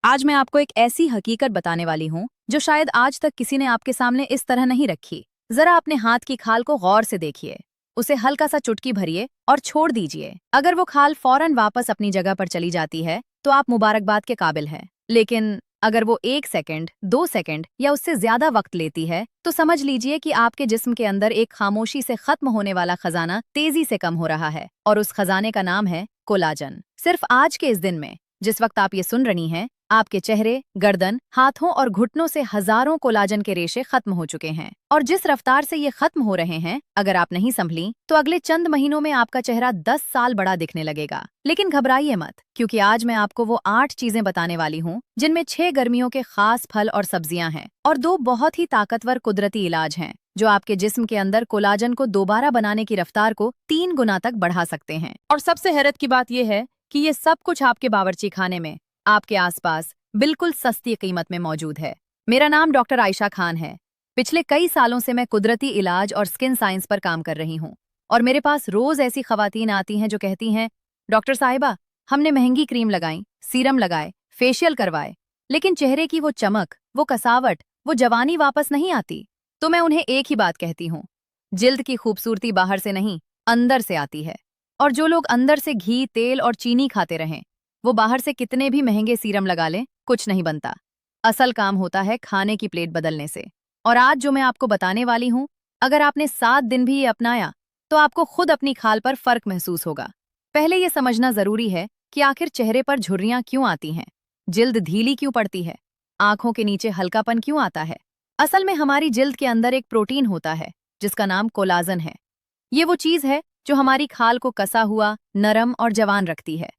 आज मैं आपको एक ऐसी हकीकत बताने वाली हूँ जो शायद आज तक किसी ने आपके सामने इस तरह नहीं रखी। जरा अपने हाथ की खाल को गौर से देखिए। उसे हल्का सा चुटकी भरिए और छोड़ दीजिए। अगर वो खाल फौरन वापस अपनी जगह पर चली जाती है तो आप मुबारकबाद के काबिल हैं। लेकिन अगर वो 1 सेकंड, 2 सेकंड या उससे ज्यादा वक्त लेती है तो समझ लीजिए कि आपके जिस्म के अंदर एक खामोशी से खत्म होने वाला खजाना तेजी से कम हो रहा है, और उस खजाने का नाम है कोलाजन। सिर्फ आज के इस दिन में, जिस वक्त आप ये सुन रही हैं, आपके चेहरे, गर्दन, हाथों और घुटनों से हजारों कोलाजन के रेशे खत्म हो चुके हैं। और जिस रफ्तार से ये खत्म हो रहे हैं, अगर आप नहीं संभली तो अगले चंद महीनों में आपका चेहरा 10 साल बड़ा दिखने लगेगा। लेकिन घबराइए मत, क्योंकि आज मैं आपको वो 8 चीजें बताने वाली हूँ जिनमें 6 गर्मियों के खास फल और सब्जियां हैं और 2 बहुत ही ताकतवर कुदरती इलाज हैं जो आपके जिस्म के अंदर कोलाजन को दोबारा बनाने की रफ्तार को 3 गुना तक बढ़ा सकते हैं। और सबसे हैरत की बात यह है कि ये सब कुछ आपके बावर्ची खाने में, आपके आसपास, बिल्कुल सस्ती कीमत में मौजूद है। मेरा नाम डॉक्टर आयशा खान है। पिछले कई सालों से मैं कुदरती इलाज और स्किन साइंस पर काम कर रही हूँ, और मेरे पास रोज ऐसी खवातीन आती हैं जो कहती हैं, डॉक्टर साहिबा, हमने महंगी क्रीम लगाई, सीरम लगाए, फेशियल करवाए, लेकिन चेहरे की वो चमक, वो कसावट, वो जवानी वापस नहीं आती। तो मैं उन्हें एक ही बात कहती हूँ, जिल्द की खूबसूरती बाहर से नहीं, अंदर से आती है। और जो लोग अंदर से घी, तेल और चीनी खाते रहें, वो बाहर से कितने भी महंगे सीरम लगा लें, कुछ नहीं बनता। असल काम होता है खाने की प्लेट बदलने से। और आज जो मैं आपको बताने वाली हूँ, अगर आपने 7 दिन भी ये अपनाया तो आपको खुद अपनी खाल पर फर्क महसूस होगा। पहले ये समझना जरूरी है कि आखिर चेहरे पर झुर्रियां क्यों आती हैं, जिल्द ढीली क्यों पड़ती है, आंखों के नीचे हल्कापन क्यों आता है। असल में हमारी जिल्द के अंदर एक प्रोटीन होता है जिसका नाम कोलाजन है। ये वो चीज है जो हमारी खाल को कसा हुआ, नरम और जवान रखती है।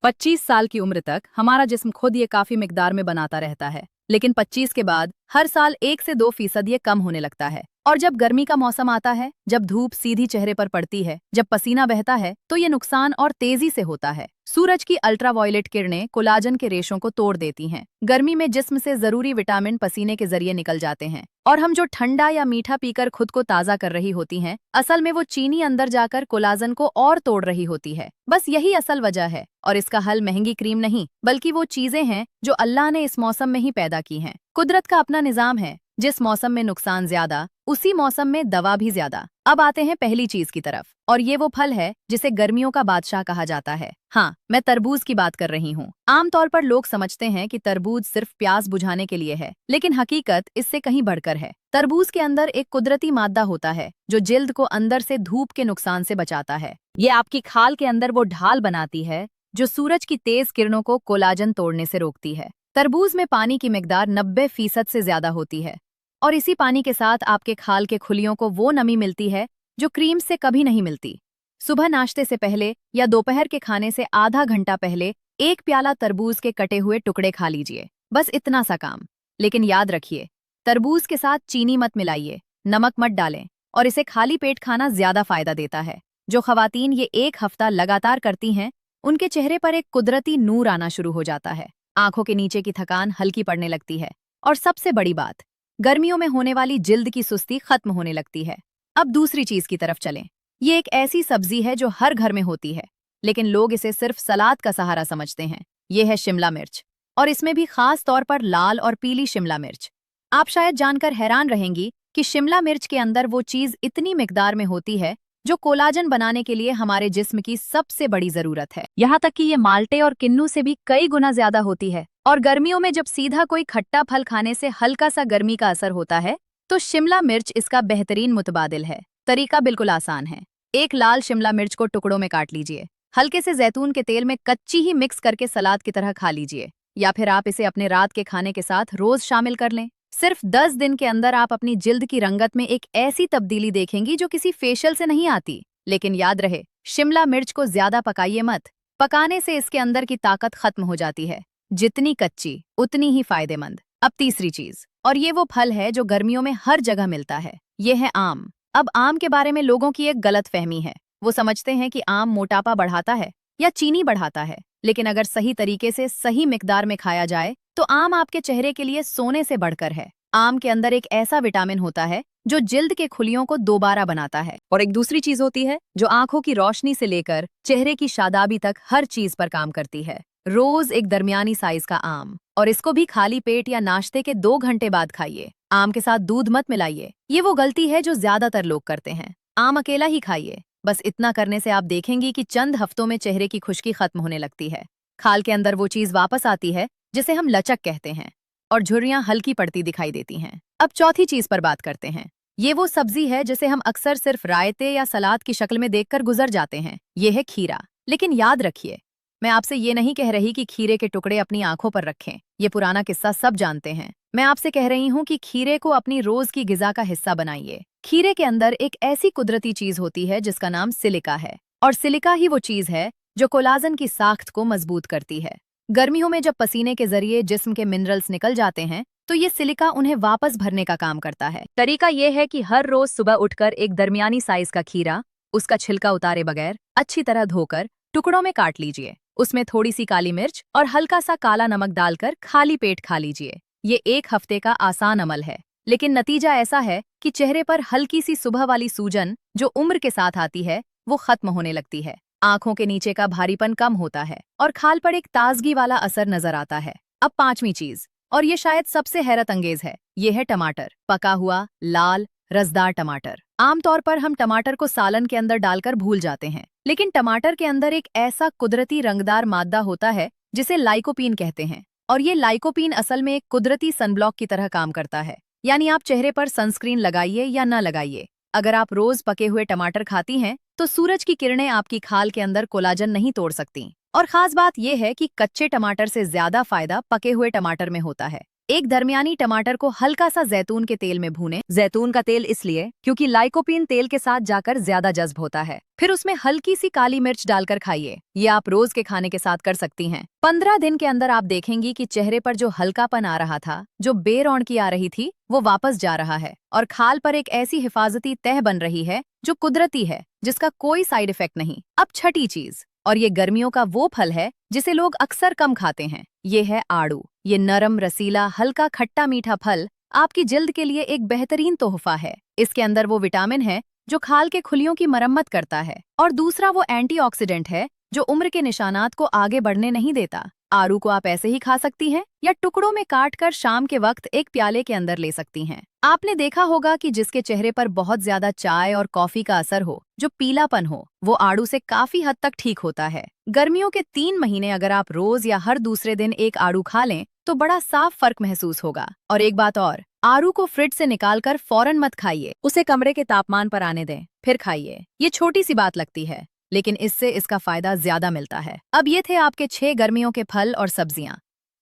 25 साल की उम्र तक हमारा जिस्म खुद ये काफी मिकदार में बनाता रहता है, लेकिन 25 के बाद हर साल 1 से 2% ये कम होने लगता है। और जब गर्मी का मौसम आता है, जब धूप सीधी चेहरे पर पड़ती है, जब पसीना बहता है, तो ये नुकसान और तेजी से होता है। सूरज की अल्ट्रावायलेट किरणें कोलाजन के रेशों को तोड़ देती हैं। गर्मी में जिस्म से जरूरी विटामिन पसीने के जरिए निकल जाते हैं, और हम जो ठंडा या मीठा पीकर खुद को ताजा कर रही होती हैं, असल में वो चीनी अंदर जाकर कोलाजन को और तोड़ रही होती है। बस यही असल वजह है, और इसका हल महंगी क्रीम नहीं, बल्कि वो चीजें हैं जो अल्लाह ने इस मौसम में ही पैदा की हैं। कुदरत का अपना निजाम है, जिस मौसम में नुकसान ज्यादा, उसी मौसम में दवा भी ज्यादा। अब आते हैं पहली चीज की तरफ, और ये वो फल है जिसे गर्मियों का बादशाह कहा जाता है। हाँ, मैं तरबूज की बात कर रही हूँ। आमतौर पर लोग समझते हैं कि तरबूज सिर्फ प्यास बुझाने के लिए है, लेकिन हकीकत इससे कहीं बढ़कर है। तरबूज के अंदर एक कुदरती मादा होता है जो जिल्द को अंदर से धूप के नुकसान से बचाता है। ये आपकी खाल के अंदर वो ढाल बनाती है जो सूरज की तेज किरणों को कोलाजन तोड़ने से रोकती है। तरबूज में पानी की मिकदार 90% से ज्यादा होती है, और इसी पानी के साथ आपके खाल के खुलियों को वो नमी मिलती है जो क्रीम से कभी नहीं मिलती। सुबह नाश्ते से पहले या दोपहर के खाने से आधा घंटा पहले 1 प्याला तरबूज के कटे हुए टुकड़े खा लीजिए, बस इतना सा काम। लेकिन याद रखिए, तरबूज के साथ चीनी मत मिलाइए, नमक मत डालें, और इसे खाली पेट खाना ज्यादा फायदा देता है। जो खवातीन ये 1 हफ्ता लगातार करती हैं, उनके चेहरे पर एक कुदरती नूर आना शुरू हो जाता है, आंखों के नीचे की थकान हल्की पड़ने लगती है, और सबसे बड़ी बात, गर्मियों में होने वाली जिल्द की सुस्ती खत्म होने लगती है। अब दूसरी चीज की तरफ चलें। ये एक ऐसी सब्जी है जो हर घर में होती है, लेकिन लोग इसे सिर्फ सलाद का सहारा समझते हैं। ये है शिमला मिर्च, और इसमें भी खास तौर पर लाल और पीली शिमला मिर्च। आप शायद जानकर हैरान रहेंगी कि शिमला मिर्च के अंदर वो चीज इतनी मिकदार में होती है जो कोलाजन बनाने के लिए हमारे जिस्म की सबसे बड़ी जरूरत है। यहाँ तक कि ये माल्टे और किन्नू से भी कई गुना ज्यादा होती है। और गर्मियों में जब सीधा कोई खट्टा फल खाने से हल्का सा गर्मी का असर होता है, तो शिमला मिर्च इसका बेहतरीन मुतबादिल है। तरीका बिल्कुल आसान है। एक लाल शिमला मिर्च को टुकड़ों में काट लीजिए, हल्के से जैतून के तेल में कच्ची ही मिक्स करके सलाद की तरह खा लीजिए, या फिर आप इसे अपने रात के खाने के साथ रोज शामिल कर लें। सिर्फ 10 दिन के अंदर आप अपनी जिल्द की रंगत में एक ऐसी तब्दीली देखेंगी जो किसी फेशियल से नहीं आती। लेकिन याद रहे, शिमला मिर्च को ज्यादा पकाइए मत। पकाने से इसके अंदर की ताकत खत्म हो जाती है। जितनी कच्ची उतनी ही फायदेमंद। अब तीसरी चीज, और ये वो फल है जो गर्मियों में हर जगह मिलता है। ये है आम। अब आम के बारे में लोगों की एक गलत फहमी है। वो समझते हैं कि आम मोटापा बढ़ाता है या चीनी बढ़ाता है, लेकिन अगर सही तरीके से सही मिकदार में खाया जाए तो आम आपके चेहरे के लिए सोने से बढ़कर है। आम के अंदर एक ऐसा विटामिन होता है जो जिल्द के खुलियों को दोबारा बनाता है, और एक दूसरी चीज होती है जो आंखों की रोशनी से लेकर चेहरे की शादाबी तक हर चीज पर काम करती है। रोज एक दरमियानी साइज का आम, और इसको भी खाली पेट या नाश्ते के 2 घंटे बाद खाइए। आम के साथ दूध मत मिलाइए, ये वो गलती है जो ज्यादातर लोग करते हैं। आम अकेला ही खाइए। बस इतना करने से आप देखेंगी कि चंद हफ्तों में चेहरे की खुश्की खत्म होने लगती है। खाल के अंदर वो चीज वापस आती है जिसे हम लचक कहते हैं, और झुर्रियां हल्की पड़ती दिखाई देती हैं। अब चौथी चीज पर बात करते हैं। ये वो सब्जी है जिसे हम अक्सर सिर्फ रायते या सलाद की शक्ल में देखकर गुजर जाते हैं। ये है खीरा। लेकिन याद रखिए, मैं आपसे ये नहीं कह रही कि खीरे के टुकड़े अपनी आंखों पर रखें। ये पुराना किस्सा सब जानते हैं। मैं आपसे कह रही हूँ कि खीरे को अपनी रोज की गिजा का हिस्सा बनाइए। खीरे के अंदर एक ऐसी कुदरती चीज होती है जिसका नाम सिलिका है, और सिलिका ही वो चीज है जो कोलाजन की साख्त को मजबूत करती है। गर्मियों में जब पसीने के जरिए जिस्म के मिनरल्स निकल जाते हैं तो ये सिलिका उन्हें वापस भरने का काम करता है। तरीका ये है कि हर रोज सुबह उठकर एक दरमियानी साइज का खीरा, उसका छिलका उतारे बगैर अच्छी तरह धोकर टुकड़ों में काट लीजिए। उसमें थोड़ी सी काली मिर्च और हल्का सा काला नमक डालकर खाली पेट खा लीजिए। ये 1 हफ्ते का आसान अमल है, लेकिन नतीजा ऐसा है कि चेहरे पर हल्की सी सुबह वाली सूजन जो उम्र के साथ आती है वो खत्म होने लगती है। आंखों के नीचे का भारीपन कम होता है और खाल पर एक ताजगी वाला असर नजर आता है। अब पांचवी चीज, और ये शायद सबसे हैरत अंगेज है, ये है टमाटर। पका हुआ लाल रसदार टमाटर। आमतौर पर हम टमाटर को सालन के अंदर डालकर भूल जाते हैं, लेकिन टमाटर के अंदर एक ऐसा कुदरती रंगदार मादा होता है जिसे लाइकोपीन कहते हैं। और ये लाइकोपीन असल में एक कुदरती सनब्लॉक की तरह काम करता है। यानी आप चेहरे पर सनस्क्रीन लगाइए या न लगाइए, अगर आप रोज पके हुए टमाटर खाती हैं तो सूरज की किरणें आपकी खाल के अंदर कोलाजन नहीं तोड़ सकती। और खास बात यह है कि कच्चे टमाटर से ज्यादा फायदा पके हुए टमाटर में होता है। एक दरमियानी टमाटर को हल्का सा जैतून के तेल में भूनें। जैतून का तेल इसलिए क्योंकि लाइकोपीन तेल के साथ जाकर ज्यादा जज्ब होता है। फिर उसमें हल्की सी काली मिर्च डालकर खाइए। ये आप रोज के खाने के साथ कर सकती हैं। 15 दिन के अंदर आप देखेंगी कि चेहरे पर जो हल्कापन आ रहा था, जो बेरौनकी आ रही थी, वो वापस जा रहा है और खाल पर एक ऐसी हिफाजती तह बन रही है जो कुदरती है, जिसका कोई साइड इफेक्ट नहीं। अब छठी चीज, और ये गर्मियों का वो फल है जिसे लोग अक्सर कम खाते हैं, ये है आड़ू। ये नरम रसीला हल्का खट्टा मीठा फल आपकी जिल्द के लिए एक बेहतरीन तोहफा है। इसके अंदर वो विटामिन है जो खाल के खुलियों की मरम्मत करता है, और दूसरा वो एंटीऑक्सीडेंट है जो उम्र के निशानात को आगे बढ़ने नहीं देता। आड़ू को आप ऐसे ही खा सकती हैं या टुकड़ों में काटकर शाम के वक्त एक प्याले के अंदर ले सकती हैं। आपने देखा होगा कि जिसके चेहरे पर बहुत ज्यादा चाय और कॉफी का असर हो, जो पीलापन हो, वो आड़ू से काफी हद तक ठीक होता है। गर्मियों के 3 महीने अगर आप रोज या हर दूसरे दिन एक आड़ू खा लें तो बड़ा साफ फर्क महसूस होगा। और एक बात और, आड़ू को फ्रिज से निकालकर फौरन मत खाइए, उसे कमरे के तापमान पर आने दें फिर खाइए। ये छोटी सी बात लगती है, लेकिन इससे इसका फायदा ज्यादा मिलता है। अब ये थे आपके 6 गर्मियों के फल और सब्जियां: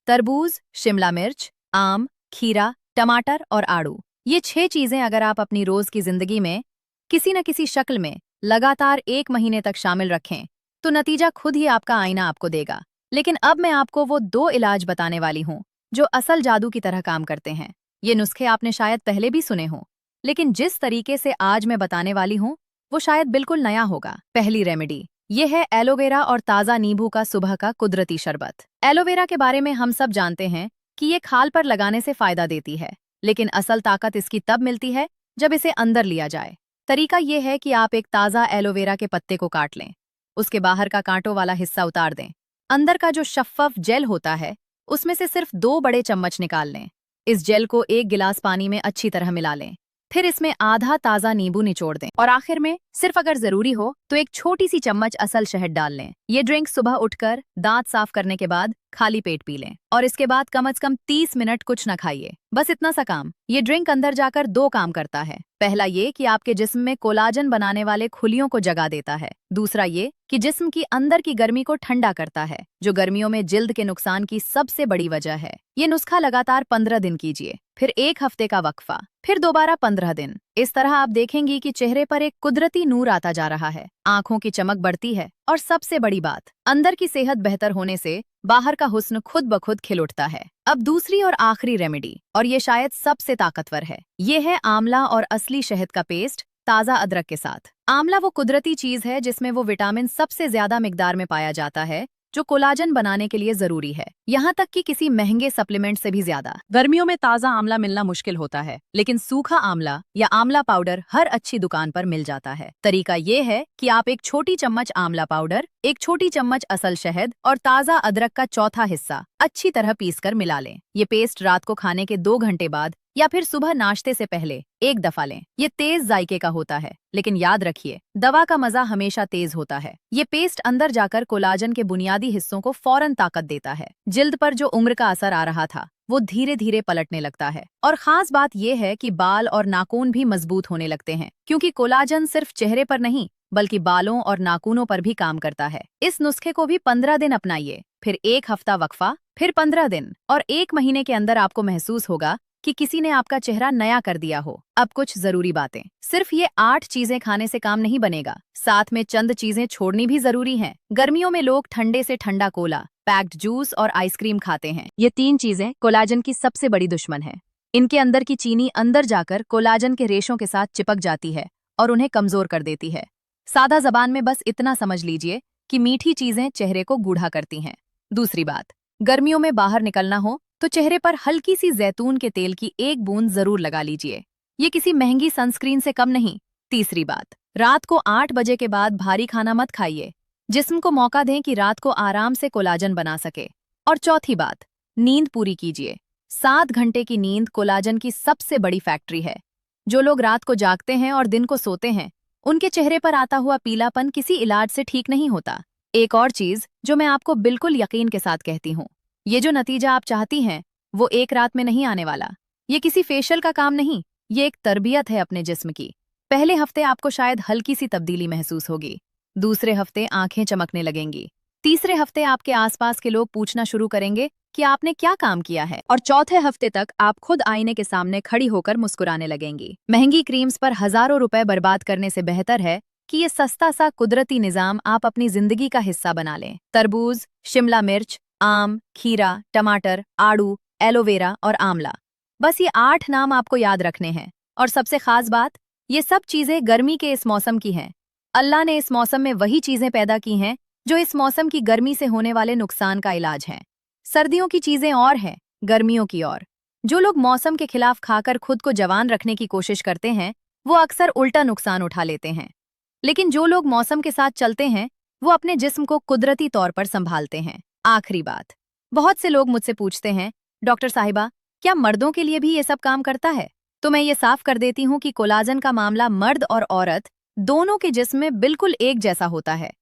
तरबूज, शिमला मिर्च, आम, खीरा, टमाटर और आड़ू। ये 6 चीजें अगर आप अपनी रोज की जिंदगी में किसी न किसी शक्ल में लगातार 1 महीने तक शामिल रखें तो नतीजा खुद ही आपका आईना आपको देगा। लेकिन अब मैं आपको वो 2 इलाज बताने वाली हूँ जो असल जादू की तरह काम करते हैं। ये नुस्खे आपने शायद पहले भी सुने हों, लेकिन जिस तरीके से आज मैं बताने वाली हूँ वो शायद बिल्कुल नया होगा। पहली रेमेडी ये है एलोवेरा और ताज़ा नींबू का सुबह का कुदरती शरबत। एलोवेरा के बारे में हम सब जानते हैं कि ये खाल पर लगाने से फायदा देती है, लेकिन असल ताकत इसकी तब मिलती है जब इसे अंदर लिया जाए। तरीका ये है कि आप एक ताज़ा एलोवेरा के पत्ते को काट लें, उसके बाहर का कांटों वाला हिस्सा उतार दें। अंदर का जो शफ़ाफ जेल होता है उसमें से सिर्फ 2 बड़े चम्मच निकाल लें। इस जेल को 1 गिलास पानी में अच्छी तरह मिला लें। फिर इसमें आधा ताज़ा नींबू निचोड़ दें और आखिर में सिर्फ अगर जरूरी हो तो एक छोटी सी चम्मच असल शहद डाल लें। ये ड्रिंक सुबह उठकर दांत साफ करने के बाद खाली पेट पी लें और इसके बाद कम से कम 30 मिनट कुछ न खाइए। बस इतना सा काम। ये ड्रिंक अंदर जाकर 2 काम करता है। पहला ये कि आपके जिस्म में कोलाजन बनाने वाले खुलियों को जगा देता है। दूसरा ये कि जिस्म की अंदर की गर्मी को ठंडा करता है, जो गर्मियों में जिल्द के नुकसान की सबसे बड़ी वजह है। ये नुस्खा लगातार 15 दिन कीजिए, फिर 1 हफ्ते का वक्फा, फिर दोबारा 15 दिन। इस तरह आप देखेंगी कि चेहरे पर एक कुदरती नूर आता जा रहा है, आंखों की चमक बढ़ती है और सबसे बड़ी बात, अंदर की सेहत बेहतर होने से बाहर का हुस्न खुद ब खुद खिल उठता है। अब दूसरी और आखिरी रेमेडी, और ये शायद सबसे ताकतवर है, ये है आंवला और असली शहद का पेस्ट ताज़ा अदरक के साथ। आंवला वो कुदरती चीज है जिसमें वो विटामिन सबसे ज्यादा मिकदार में पाया जाता है जो कोलाजन बनाने के लिए जरूरी है, यहाँ तक कि किसी महंगे सप्लीमेंट से भी ज्यादा। गर्मियों में ताजा आंवला मिलना मुश्किल होता है, लेकिन सूखा आंवला या आंवला पाउडर हर अच्छी दुकान पर मिल जाता है। तरीका ये है कि आप एक छोटी चम्मच आंवला पाउडर, एक छोटी चम्मच असल शहद और ताजा अदरक का चौथा हिस्सा अच्छी तरह पीसकर मिला लें। ये पेस्ट रात को खाने के 2 घंटे बाद या फिर सुबह नाश्ते से पहले एक दफा लें। ये तेज जायके का होता है, लेकिन याद रखिए, दवा का मजा हमेशा तेज होता है। ये पेस्ट अंदर जाकर कोलाजन के बुनियादी हिस्सों को फौरन ताकत देता है। जिल्द पर जो उम्र का असर आ रहा था वो धीरे धीरे पलटने लगता है। और खास बात यह है कि बाल और नाखून भी मजबूत होने लगते हैं, क्योंकि कोलाजन सिर्फ चेहरे पर नहीं बल्कि बालों और नाखूनों पर भी काम करता है। इस नुस्खे को भी 15 दिन अपनाइए, फिर 1 हफ्ता वक्फा, फिर 15 दिन, और 1 महीने के अंदर आपको महसूस होगा कि किसी ने आपका चेहरा नया कर दिया हो। अब कुछ जरूरी बातें, सिर्फ ये 8 चीजें खाने से काम नहीं बनेगा, साथ में चंद चीजें छोड़नी भी जरूरी हैं। गर्मियों में लोग ठंडे से ठंडा कोला, पैक्ड जूस और आइसक्रीम खाते हैं। ये 3 चीजें कोलाजन की सबसे बड़ी दुश्मन है। इनके अंदर की चीनी अंदर जाकर कोलाजन के रेशों के साथ चिपक जाती है और उन्हें कमजोर कर देती है। सादा जबान में बस इतना समझ लीजिए कि मीठी चीजें चेहरे को गूढ़ा करती हैं। दूसरी बात, गर्मियों में बाहर निकलना हो तो चेहरे पर हल्की सी जैतून के तेल की 1 बूंद जरूर लगा लीजिए। ये किसी महंगी सनस्क्रीन से कम नहीं। तीसरी बात, रात को 8 बजे के बाद भारी खाना मत खाइए। जिस्म को मौका दें कि रात को आराम से कोलाजन बना सके। और चौथी बात, नींद पूरी कीजिए। 7 घंटे की नींद कोलाजन की सबसे बड़ी फैक्ट्री है। जो लोग रात को जागते हैं और दिन को सोते हैं, उनके चेहरे पर आता हुआ पीलापन किसी इलाज से ठीक नहीं होता। एक और चीज जो मैं आपको बिल्कुल यकीन के साथ कहती हूँ, ये जो नतीजा आप चाहती हैं वो एक रात में नहीं आने वाला। ये किसी फेशियल का काम नहीं, ये एक तरबियत है अपने जिस्म की। पहले हफ्ते आपको शायद हल्की सी तब्दीली महसूस होगी, दूसरे हफ्ते आंखें चमकने लगेंगी, तीसरे हफ्ते आपके आसपास के लोग पूछना शुरू करेंगे कि आपने क्या काम किया है, और चौथे हफ्ते तक आप खुद आईने के सामने खड़ी होकर मुस्कुराने लगेंगी। महंगी क्रीम्स पर हजारों रुपए बर्बाद करने से बेहतर है कि ये सस्ता सा कुदरती निजाम आप अपनी जिंदगी का हिस्सा बना लें। तरबूज, शिमला मिर्च, आम, खीरा, टमाटर, आड़ू, एलोवेरा और आंवला, बस ये 8 नाम आपको याद रखने हैं। और सबसे खास बात, ये सब चीजें गर्मी के इस मौसम की हैं। अल्लाह ने इस मौसम में वही चीजें पैदा की हैं जो इस मौसम की गर्मी से होने वाले नुकसान का इलाज हैं। सर्दियों की चीजें और हैं, गर्मियों की और। जो लोग मौसम के खिलाफ खाकर खुद को जवान रखने की कोशिश करते हैं वो अक्सर उल्टा नुकसान उठा लेते हैं, लेकिन जो लोग मौसम के साथ चलते हैं वो अपने जिस्म को कुदरती तौर पर संभालते हैं। आखिरी बात, बहुत से लोग मुझसे पूछते हैं, डॉक्टर साहिबा, क्या मर्दों के लिए भी ये सब काम करता है? तो मैं ये साफ कर देती हूँ कि कोलाजन का मामला मर्द और औरत दोनों के जिस्म में बिल्कुल एक जैसा होता है।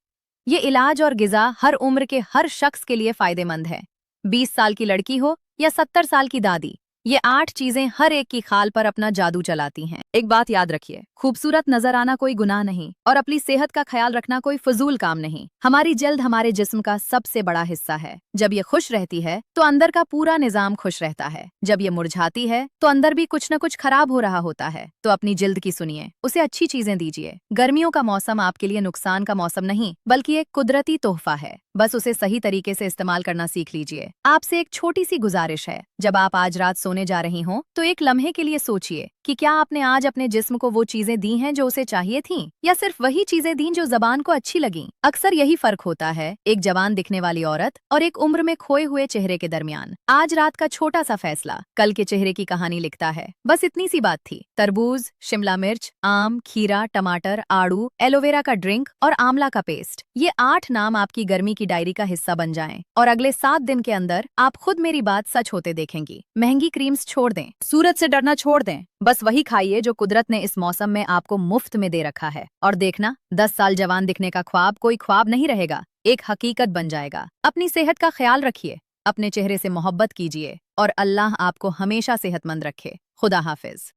ये इलाज और गिजा हर उम्र के हर शख्स के लिए फायदेमंद है। 20 साल की लड़की हो या 70 साल की दादी, ये 8 चीजें हर एक की खाल पर अपना जादू चलाती हैं। एक बात याद रखिए, खूबसूरत नजर आना कोई गुनाह नहीं और अपनी सेहत का ख्याल रखना कोई फजूल काम नहीं। हमारी जल्द हमारे जिस्म का सबसे बड़ा हिस्सा है। जब ये खुश रहती है तो अंदर का पूरा निजाम खुश रहता है। जब ये मुरझाती है तो अंदर भी कुछ न कुछ खराब हो रहा होता है। तो अपनी जिल्द की सुनिए, उसे अच्छी चीजें दीजिए। गर्मियों का मौसम आपके लिए नुकसान का मौसम नहीं बल्कि एक कुदरती तोहफा है। बस उसे सही तरीके से इस्तेमाल करना सीख लीजिए। आपसे एक छोटी सी गुजारिश है, जब आप आज रात सोने जा रही हों तो एक लम्हे के लिए सोचिए कि क्या आपने आज अपने जिस्म को वो चीजें दी हैं जो उसे चाहिए थीं, या सिर्फ वही चीजें दी जो जबान को अच्छी लगीं। अक्सर यही फर्क होता है एक जवान दिखने वाली औरत और एक उम्र में खोए हुए चेहरे के दरमियान। आज रात का छोटा सा फैसला कल के चेहरे की कहानी लिखता है। बस इतनी सी बात थी। तरबूज, शिमला मिर्च, आम, खीरा, टमाटर, आड़ू, एलोवेरा का ड्रिंक और आंवला का पेस्ट, ये 8 नाम आपकी गर्मी की डायरी का हिस्सा बन जाएं और अगले 7 दिन के अंदर आप खुद मेरी बात सच होते देखेंगी। महंगी क्रीम्स छोड़ दें, सूरज से डरना छोड़ दें, बस वही खाइए जो कुदरत ने इस मौसम में आपको मुफ्त में दे रखा है। और देखना, 10 साल जवान दिखने का ख्वाब कोई ख्वाब नहीं रहेगा, एक हकीकत बन जाएगा। अपनी सेहत का ख्याल रखिए, अपने चेहरे से मोहब्बत कीजिए और अल्लाह आपको हमेशा सेहतमंद रखे। खुदा हाफिज।